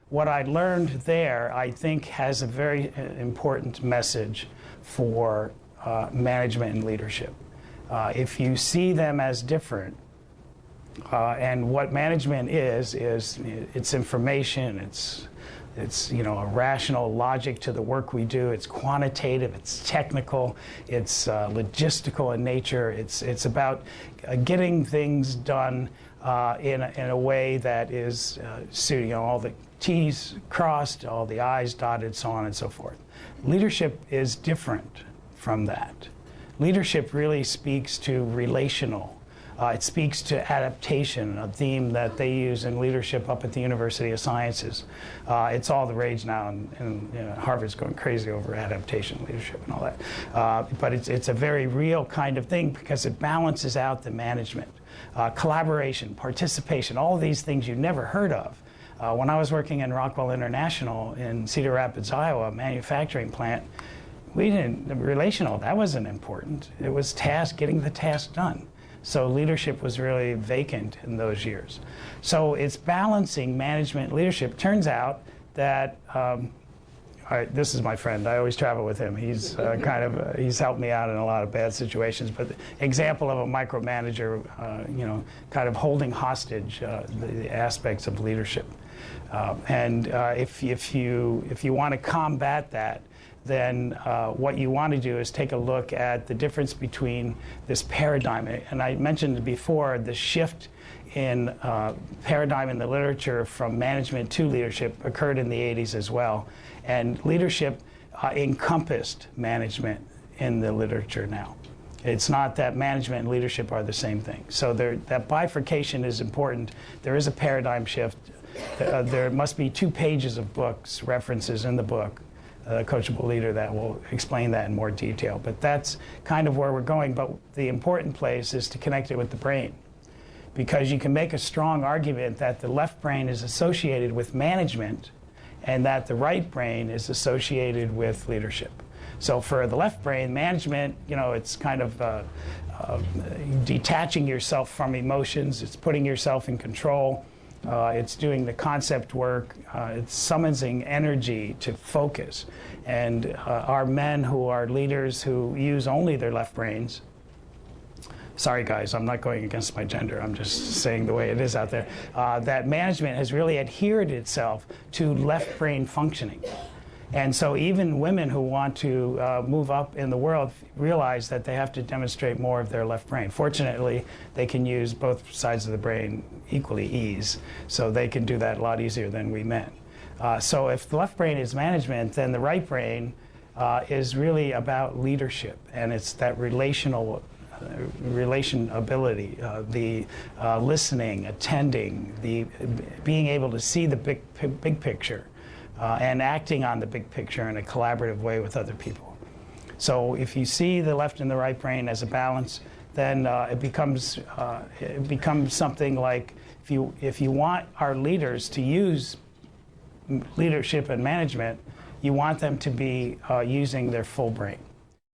what I learned there, I think, has a very important message for management and leadership. If you see them as different, and what management is it's information, it's a rational logic to the work we do, it's quantitative, it's technical, it's logistical in nature, it's about getting things done in a way that is all the T's crossed, all the I's dotted, so on and so forth. Leadership is different from that. Leadership really speaks to relational. It speaks to adaptation, a theme that they use in leadership up at the University of Sciences. It's all the rage now, and Harvard's going crazy over adaptation, leadership, and all that. But it's a very real kind of thing because it balances out the management. Collaboration, participation, all these things you never heard of. When I was working in Rockwell International in Cedar Rapids, Iowa, a manufacturing plant, relational, that wasn't important. It was getting the task done. So leadership was really vacant in those years. So it's balancing management and leadership. Turns out that, this is my friend, I always travel with him. He's he's helped me out in a lot of bad situations, but example of a micromanager, kind of holding hostage the aspects of leadership. If you want to combat that, then what you want to do is take a look at the difference between this paradigm. And I mentioned before the shift in paradigm in the literature from management to leadership occurred in the 80s as well. And leadership encompassed management in the literature now. It's not that management and leadership are the same thing. So that bifurcation is important. There is a paradigm shift. There must be 2 pages of books, references in the book, Coachable Leader, that will explain that in more detail. But that's kind of where we're going. But the important place is to connect it with the brain, because you can make a strong argument that the left brain is associated with management and that the right brain is associated with leadership. So for the left brain, management, it's kind of detaching yourself from emotions, it's putting yourself in control. It's doing the concept work, it's summoning energy to focus. And our men who are leaders who use only their left brains, sorry guys, I'm not going against my gender, I'm just saying the way it is out there, that management has really adhered itself to left brain functioning. And so even women who want to move up in the world realize that they have to demonstrate more of their left brain. Fortunately, they can use both sides of the brain equally ease, so they can do that a lot easier than we men. So if the left brain is management, then the right brain is really about leadership, and it's that relation ability, the listening, attending, the being able to see the big picture. And acting on the big picture in a collaborative way with other people. So if you see the left and the right brain as a balance, then it becomes something like, if you want our leaders to use leadership and management, you want them to be using their full brain.